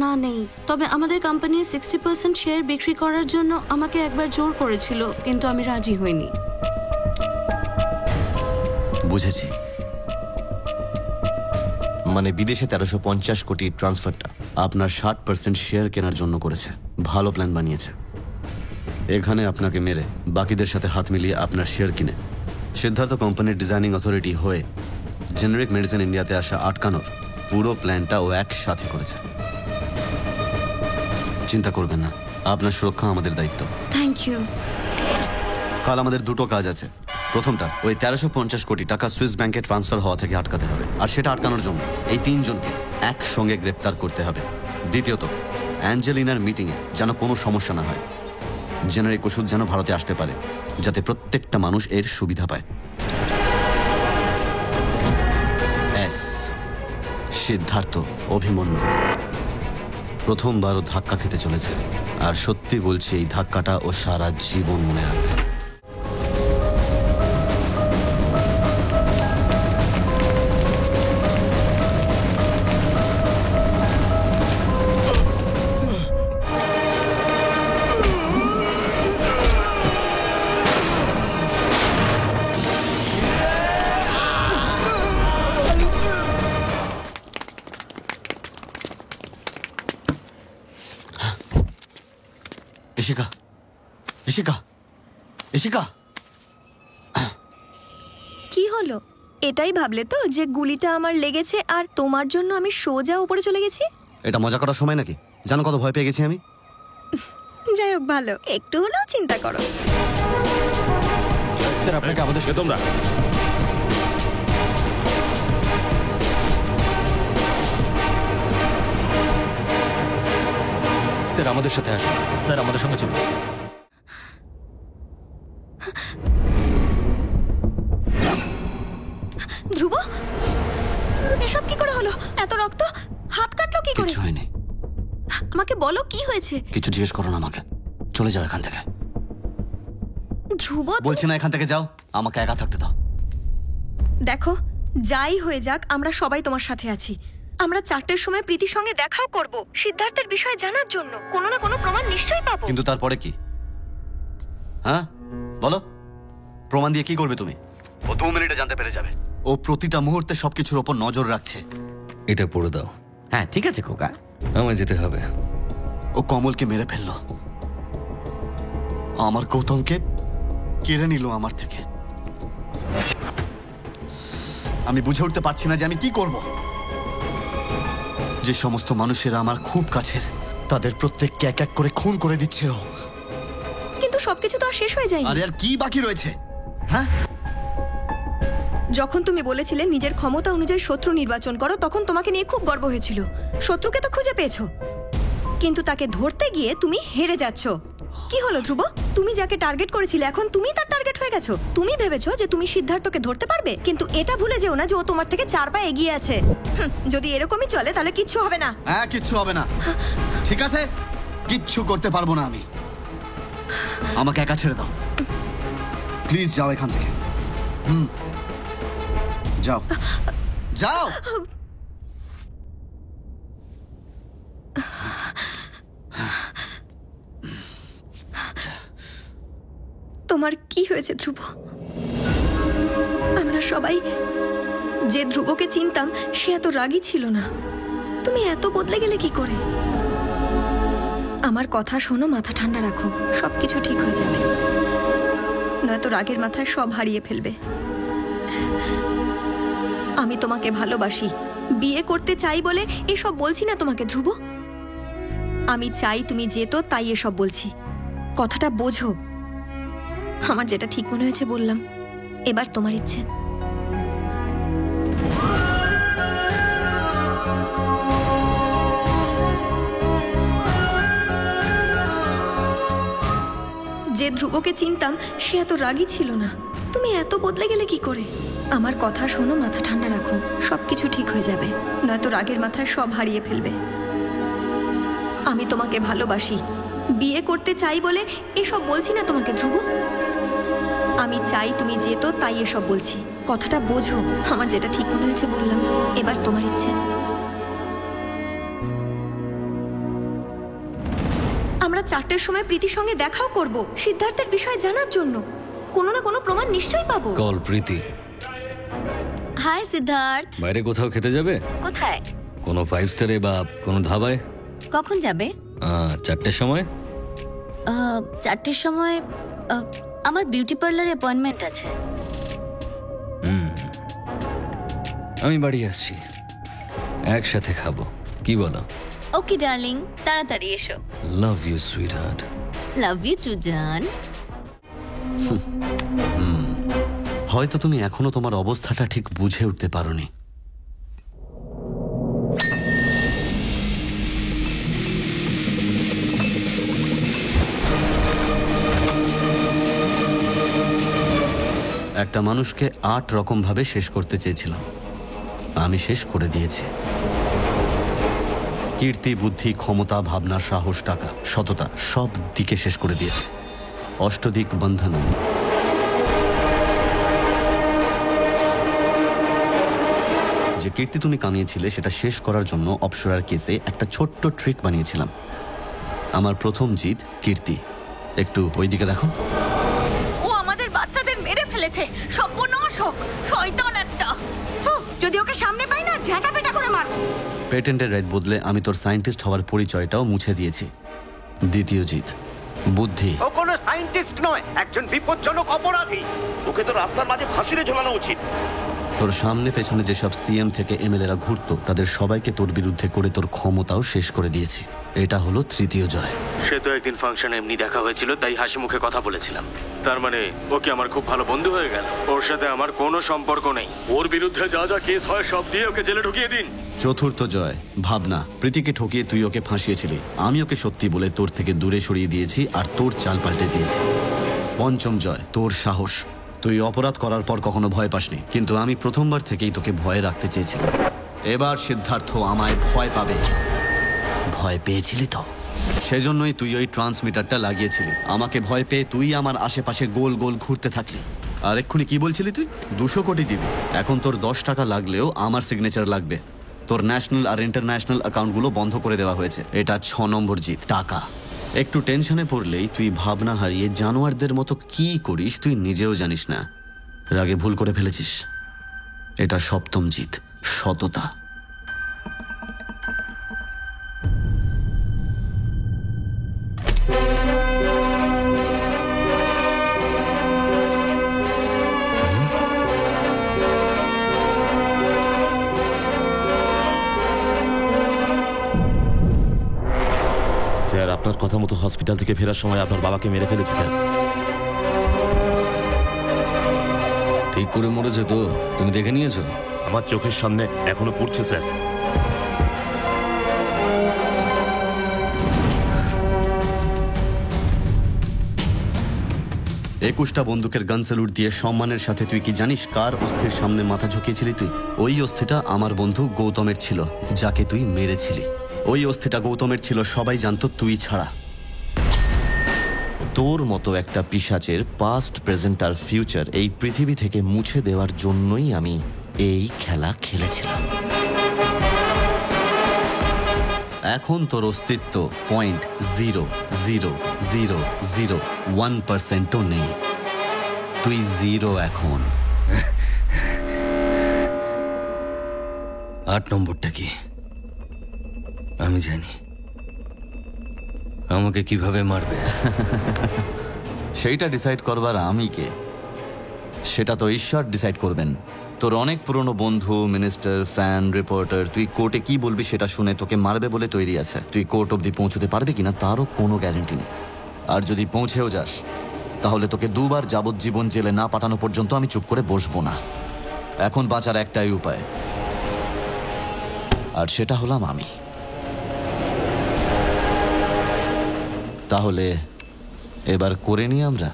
না নেই, তবে আমাদের কোম্পানির 60% শেয়ার বিক্রি করার জন্য আমাকে একবার জোর করেছিল, কিন্তু আমি রাজি হইনি। বুঝেছি, মানে বিদেশে 1350 কোটি ট্রান্সফারটা আপনার 60% শেয়ার কেনার জন্য করেছে। ভালো প্ল্যান বানিয়েছে। এখানে আপনাকে মেরে বাকিদের সাথে হাত মিলিয়ে আপনার শেয়ার কিনে সিদ্ধার্থ কোম্পানির ডিজাইনিং অথরিটি হয়ে জেনারিক মেডিসিন ইন্ডিয়াতে আসা আটকানোর পুরো প্ল্যানটা ও একসাথে করেছে। চিন্তা করবেন না, আপনার সুরক্ষা আমাদের দায়িত্ব। Thank you. কাল আমাদের দুটো কাজ আছে। প্রথমটা, ওই 1350 কোটি টাকা সুইস ব্যাংকে ট্রান্সফার হওয়া থেকে আটকাতে হবে, আর সেটা আটকানোর জন্য এই 3 জনকে একসঙ্গে গ্রেপ্তার করতে হবে। দ্বিতীয়ত, অ্যাঞ্জেলিনার মিটিংয়ে যেন কোনো সমস্যা না হয়। জেনারিক ওষুধ যেন ভারতে আসতে পারে, যাতে প্রত্যেকটা মানুষ এর সুবিধা পায়। সিদ্ধার্থ অভিমন্যু প্রথমবারও ধাক্কা খেতে চলেছে, আর সত্যি বলছি এই ধাক্কাটা ও সারা জীবন মনে রাখবে। ইশিকা, ইশিকা, কি হলো? এটাই ভাবলে তো যে গুলিটা আমার লেগেছে আর তোমার জন্য আমি সোজা উপরে চলে গেছি? এটা মজা করার সময় নাকি? জানো কত ভয় পেয়ে গেছি আমি? যাই হোক, ভালো একটু হলেও চিন্তা করো। স্যার আপনাকে আমাদের তোমরা স্যার আমাদের সাথে আসুন। স্যার আমাদের সঙ্গে চলুন। ধ্রুব, এসব কি করে হলো? এত রক্ত? হাত কাটলো কি করে? কিছু হয়নি। আমাকে বলো কি হয়েছে? কিছু জিজ্ঞেস করো না আমাকে, চলে যাও এখান থেকে। ধ্রুব, বলছি না এখান থেকে যাও, আমাকে একা থাকতে দাও। দেখো, যাই হয়ে যাক আমরা সবাই তোমার সাথে আছি। আমরা 4টের সময় প্রীতির সঙ্গে দেখাও করব সিদ্ধার্থের বিষয়ে জানার জন্য। কোনো না কোনো প্রমাণ নিশ্চয়ই পাবো। কিন্তু তারপরে কি? হ্যাঁ বলো, প্রমাণ দিয়ে কি করবে তুমি? ও 2 মিনিটে জানতে পেরে যাবে। ও প্রতিটা মুহূর্তে সবকিছুর ওপর নজর রাখছে। এটা পড়ে দাও। হ্যাঁ ঠিক আছে খোকা। আমায় যেতে হবে। ও কমলকে মেরে ফেললো, আমার গৌতমকে কেড়ে নিল আমার থেকে। আমি বুঝে উঠতে পারছি না যে আমি কি করব। যে সমস্ত মানুষেরা আমার খুব কাছের, তাদের প্রত্যেককে এক এক করে খুন করে দিচ্ছে ও। কিন্তু সবকিছু তো আর শেষ হয়ে যায়নি। আরে আর কি বাকি রয়েছে? হ্যাঁ, যখন তুমি বলেছিলে নিজের ক্ষমতা অনুযায়ী শত্রু নির্বাচন করো, তখন তোমাকে নিয়ে খুব গর্ব হয়েছিল। শত্রুকে তো খুঁজে পেয়েছো, কিন্তু তাকে ধরতে গিয়ে তুমি হেরে যাচ্ছ। কি হলো ধ্রুব? তুমি যাকে টার্গেট করেছিলে এখন তুমি তার টার্গেট হয়ে গেছো। তুমি ভেবেছো যে তুমি সিদ্ধার্থকে ধরতে পারবে, কিন্তু এটা ভুলে যেও না যে ও তোমার থেকে 4 পা এগিয়ে আছে। যদি এরকমই চলে তাহলে কিচ্ছু হবে না। হ্যাঁ কিচ্ছু হবে না। ঠিক আছে, কিচ্ছু করতে পারবো না আমি। আমাকে একা ছেড়ে দাও প্লিজ। যাও এখান থেকে। যাও যাও। তোমার কি হয়েছে ধ্রুব? আমরা সবাই যে ধ্রুবকে চিনতাম সে এত রাগী ছিল না। তুমি এত বদলে গেলে কি করে? আমার কথা শোনো, মাথা ঠান্ডা রাখো, সবকিছু ঠিক হয়ে যাবে। নয়তো রাগের মাথায় সব হারিয়ে ফেলবে। আমি তোমাকে ভালোবাসি, বিয়ে করতে চাই বলে এসব বলছি না তোমাকে ধ্রুব। আমি চাই তুমি যেতো, তাই এসব বলছি। কথাটা বোঝো। আমার যেটা ঠিক মনে হয়েছে বললাম, এবার তোমার ইচ্ছে। যে ধ্রুবকে চিনতাম সে এত রাগী ছিল না। তুমি এত বদলে গেলে কি করে? আমার কথা শোনো, মাথা ঠান্ডা রাখো, সবকিছু ঠিক হয়ে যাবে। নয়তো রাগের মাথায় সব হারিয়ে ফেলবে। আমি তোমাকে ভালোবাসি, বিয়ে করতে চাই বলে এসব বলছি না তোমাকে ধ্রুব। আমি চাই তুমি যেতো, তাই এসব বলছি। কথাটা বোঝো। আমার যেটা ঠিক মনে হয়েছে বললাম, এবার তোমার ইচ্ছে। আমরা 4টের সময় প্রীতির সঙ্গে দেখাও করব সিদ্ধার্থের বিষয়ে জানার জন্য। কোনো না কোনো প্রমাণ নিশ্চয়ই পাবো। কল প্রীতি। হাই সিদ্ধার্থ। বাইরে কোথাও খেতে যাবে? কোথায়? কোনো 5 স্টারে বা কোনো ধাবায়? কখন যাবে? 4টের সময়। 4টের সময় আমার বিউটি পার্লারে অ্যাপয়েন্টমেন্ট আছে। আমি বাড়ি আসছি, একসাথে খাবো, কি বলো? ওকে ডার্লিং, তাড়াতাড়ি এসো। Love you sweetheart. Love you too জান। হয়তো তুমি এখনো তোমার অবস্থাটা ঠিক বুঝে উঠতে পারোনি। একটা মানুষকে 8 রকম ভাবে শেষ করতে চেয়েছিলাম, আমি শেষ করে দিয়েছি। কীর্তি, বুদ্ধি, ক্ষমতা, ভাবনা, সাহস, টাকা, সততা, সব দিকে শেষ করে দিয়েছে। অষ্টদিক বন্ধনম। যে কীর্তি তুমি কামিয়েছিলে সেটা শেষ করার জন্য অপসরার কেসে একটা ছোট্ট ট্রিক বানিয়েছিলাম। আমার প্রথম জিত কীর্তি। একটু ওইদিকে দেখো। ও আমাদের বাচ্চাদের মেরে ফেলেছে, সর্বনাশক শয়তান একটা। যদি ওকে সামনে পাই না, ঝাঁটা পেটা করে মারবো। পেটেন্টের রাইট বদলে আমি তোর সায়েন্টিস্ট হওয়ার পরিচয়টাও মুছে দিয়েছি। দ্বিতীয় জিত বুদ্ধি। ও কোনো সায়েন্টিস্ট নয়, একজন বিপজ্জনক অপরাধী। ওকে তো রাস্তার মাঝে ফাঁসিতে ঝোলানো উচিত। তোর সামনে পেছনে যেসব সিএম থেকে এমএলএরা ঘুরতো তাদের সবাইকে তোর বিরুদ্ধে করে তোর ক্ষমতাও শেষ করে দিয়েছি। এটা হলো তৃতীয় জয়। সে তো একদিন ফাংশনে এমনি দেখা হয়েছিল, তাই হাসি মুখে কথা বলেছিলাম। তার মানে ও কি আমার খুব ভালো বন্ধু হয়ে গেল? ওর সাথে আমার কোনো সম্পর্ক নেই। ওর বিরুদ্ধে যা যা কেস হয় সব দিয়ে ওকে জেলে ঢুকিয়ে দিন। চতুর্থ জয়, ভাবনা। প্রীতিকে ঠকিয়ে তুই ওকে ফাঁসিয়েছিলি, আমি ওকে সত্যি বলে তোর থেকে দূরে সরিয়ে দিয়েছি আর তোর চাল পাল্টে দিয়েছি। পঞ্চম জয়, তোর সাহস। তুই অপরাধ করার পর কখনো ভয় পাসনি, কিন্তু আমি প্রথমবার থেকেই তোকে ভয়ে রাখতে চেয়েছিলাম। এবার সিদ্ধার্থ আমায় ভয় পাবে। ভয় পেয়েছিলি তো, সেজন্যই তুই ওই ট্রান্সমিটারটা লাগিয়েছিলি। আমাকে ভয় পেয়ে তুই আমার আশেপাশে গোল গোল ঘুরতে থাকলি। আর এক্ষুনি কি বলছিলি তুই? 200 কোটি দিবি। এখন তোর 10 টাকা লাগলেও আমার সিগনেচার লাগবে। তোর ন্যাশনাল আর ইন্টারন্যাশনাল অ্যাকাউন্টগুলো বন্ধ করে দেওয়া হয়েছে। এটা 6 নম্বর জিত। টাকা। একটু টেনশনে পড়লেই তুই ভাবনা হারিয়ে জানোয়ারদের মতো কি করিস তুই নিজেও জানিস না। রাগে ভুল করে ফেলেছিস। এটা 7ম জিত, সততা। স্যার, আপনার কথা মতো হসপিটাল থেকে ফেরার সময় আপনার বাবাকে মেরে ফেলেছে স্যার। ঠিক করে মরেছে তো? তুমি দেখে নিয়েছো? আমার চোখের সামনে এখনো পড়ছে স্যার। 21টা বন্দুকের গান স্যালুট দিয়ে সম্মানের সাথে তুই কি জানিস কার অস্থির সামনে মাথা ঝুঁকিয়েছিলি তুই? ওই অস্থিটা আমার বন্ধু গৌতমের ছিল, যাকে তুই মেরেছিলি। ওই অস্থিটা গৌতমের ছিল, সবাই জানতো তুই ছাড়া। তোর মতো একটা পিশাচের পাস্ট, প্রেজেন্ট আর ফিউচার এই পৃথিবী থেকে মুছে দেওয়ার জন্যই আমি এই খেলা খেলেছিলাম। এখন তোর অস্তিত্ব 0.0001%ও নেই। তুই জিরো এখন। 8 নম্বরটা কি আমি জানি। আমাকে কিভাবে মারবে সেইটা ডিসাইড করবার আমি কে? সেটা তো ঈশ্বর ডিসাইড করবেন। তোর অনেক পুরনো বন্ধু, মিনিস্টার, ফ্যান, রিপোর্টার, তুই কোর্টে কি বলবি সেটা শুনে তোকে মারবে বলে তৈরি আছে। তুই কোর্ট অবধি পৌঁছতে পারবে কিনা তারও কোনো গ্যারেন্টি নেই। আর যদি পৌঁছেও যাস তাহলে তোকে 2 বার যাবজ্জীবন জেলে না পাঠানো পর্যন্ত আমি চুপ করে বসবো না। এখন বাঁচার একটাই উপায়, আর সেটা হলাম আমি। তাহলে এবার করে নিই আমরা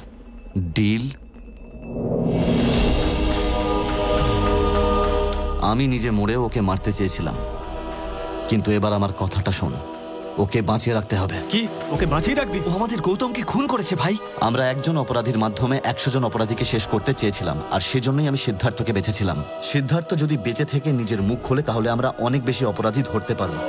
ডিল। আমি নিজে মরে ওকে মারতে চেয়েছিলাম, কিন্তু এবার আমার কথাটা শোন। ওকে বাঁচিয়ে রাখতে হবে। কি? ওকে বাঁচিয়ে রাখবি? ও আমাদের গৌতমকে খুন করেছে ভাই। আমরা একজন অপরাধীর মাধ্যমে 100 জন অপরাধীকে শেষ করতে চেয়েছিলাম, আর সেজন্যই আমি সিদ্ধার্থকে বেছেছিলাম। সিদ্ধার্থ যদি বেঁচে থেকে নিজের মুখ খোলে তাহলে আমরা অনেক বেশি অপরাধী ধরতে পারবো।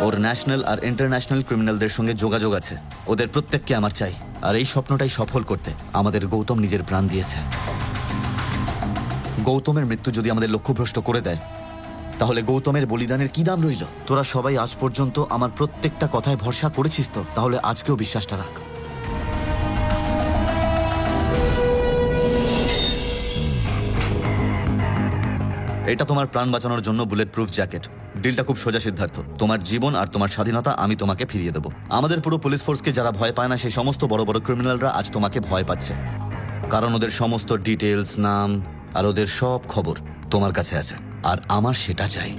ওর ন্যাশনাল আর ইন্টারন্যাশনাল ক্রিমিনালদের সঙ্গে যোগাযোগ আছে। ওদের প্রত্যেককে আমার চাই। আর এই স্বপ্নটাই সফল করতে আমাদের গৌতম নিজের প্রাণ দিয়েছে। গৌতমের মৃত্যু যদি আমাদের লক্ষ্যভ্রষ্ট করে দেয় তাহলে গৌতমের বলিদানের কি দাম রইল? তোরা সবাই আজ পর্যন্ত আমার প্রত্যেকটা কথায় ভরসা করেছিস তো? তাহলে আজকেও বিশ্বাসটা রাখ। এটা তোমার প্রাণ বাঁচানোর জন্য বুলেট প্রুফ জ্যাকেট। ডিলটা খুব সোজা সিদ্ধার্থ। তোমার জীবন আর তোমার স্বাধীনতা আমি তোমাকে ফিরিয়ে দেবো। আমাদের পুরো পুলিশ ফোর্সকে যারা ভয় পায় না সেই সমস্ত বড় বড় ক্রিমিনালরা আজ তোমাকে ভয় পাচ্ছে, কারণ ওদের সমস্ত ডিটেলস, নাম আর ওদের সব খবর তোমার কাছে আছে। আর আমার সেটা চাই।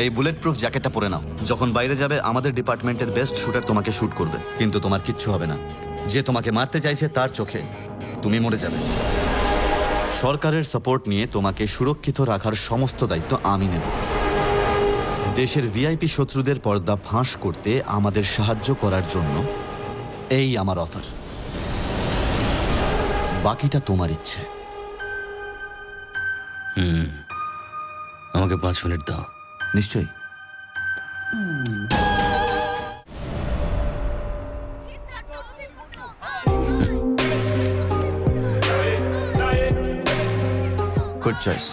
এই বুলেট প্রুফ জ্যাকেটটা পরে নাও। যখন বাইরে যাবে আমাদের ডিপার্টমেন্টের বেস্ট শুটার তোমাকে শুট করবে, কিন্তু তোমার কিচ্ছু হবে না। যে তোমাকে মারতে চাইছে তার চোখে তুমি মরে যাবে। সরকারের সাপোর্ট নিয়ে তোমাকে সুরক্ষিত রাখার সমস্ত দায়িত্ব আমি নেব। দেশের ভিআইপি শত্রুদের পর্দা ফাঁস করতে আমাদের সাহায্য করার জন্য এই আমার অফার। বাকিটা তোমার ইচ্ছে। আমাকে 5 মিনিট দাও। নিশ্চয়ই। Good choice.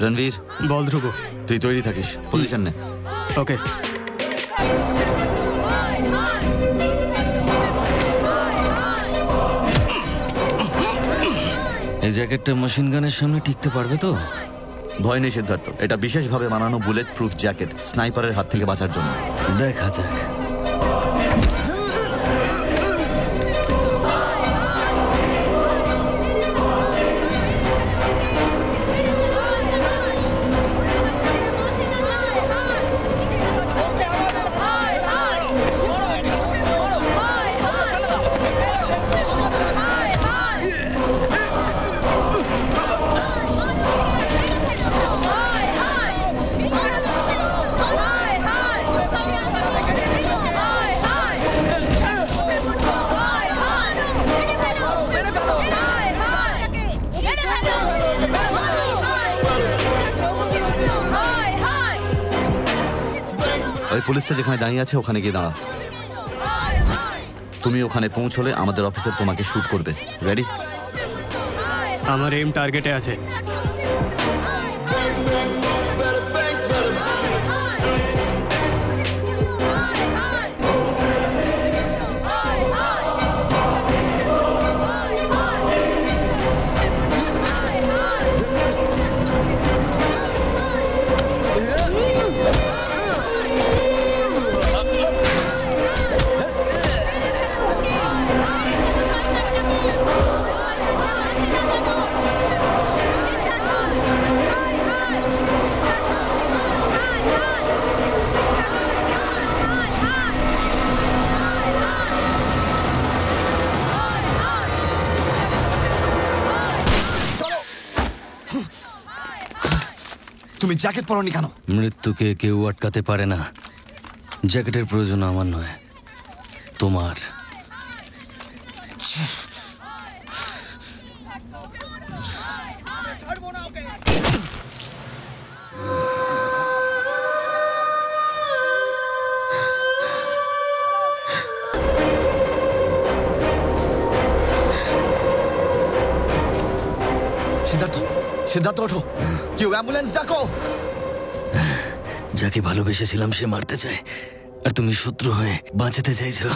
রণবীর, বল ধ্রুব। তুই তৈরি থাকিস, পজিশন নে। ওকে। এই জ্যাকেটটা মেশিন গানের সামনে টিকতে পারবে তো? ভয় নেই সিদ্ধার্থ, এটা বিশেষভাবে বানানো বুলেট প্রুফ জ্যাকেট, স্নাইপারের হাত থেকে বাঁচার জন্য। দেখা যাক। ওই পুলিশটা যেখানে দাঁড়িয়ে আছে ওখানে গিয়ে দাঁড়াও। তুমি ওখানে পৌঁছলে আমাদের অফিসার তোমাকে শুট করবে। রেডি? আমার এম টার্গেটে আছে। তুমি জ্যাকেট পরনি কেন? মৃত্যুকে কেউ আটকাতে পারে না। জ্যাকেটের প্রয়োজন আমার নয়, তোমার। সিদ্ধার্থ, সিদ্ধার্থ ওঠো, কেউ অ্যাম্বুলেন্স ডাকো। যাকে ভালোবেসেছিলাম সে মারতে চায়, আর তুমি শত্রু হয়ে বাঁচাতে চাইছো।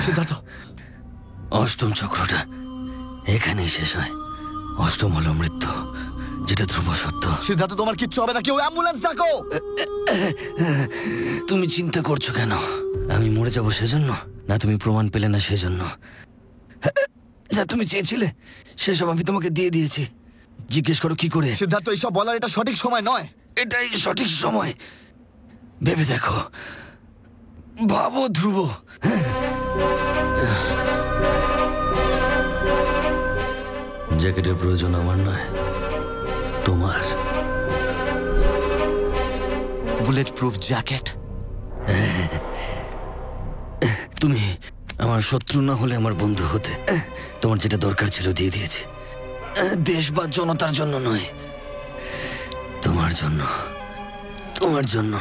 সিদ্ধার্থ, অষ্টম চক্রটা এখানেই শেষ হয়। অষ্টম হলো মৃত্যু, যেটা ধ্রুব সত্য। সিদ্ধার্থ, তোমার কিচ্ছু হবে না, কেউ অ্যাম্বুলেন্স ডাকো। তুমি চিন্তা করছো কেন? আমি মরে যাবো সেজন্য? না তুমি প্রমাণ পেলে না সেজন্য? যা তুমি চেয়েছিলে সেসব আমি তোমাকে দিয়ে দিয়েছি। জিজ্ঞেস করো কি করে। সিদ্ধার্থ, এইসব বলার এটা সঠিক সময় নয়। এটাই সঠিক সময়। ভেবে দেখো, ভাবো ধ্রুব। জ্যাকেটের প্রয়োজন আমার নয়, তোমার। Bullet proof jacket. তুমি আমার শত্রু না হলে আমার বন্ধু হতে। তোমার যেটা দরকার ছিল দিয়ে দিয়েছি। দেশ বা জনতার জন্য নয়, তোমার জন্য, তোমার জন্য।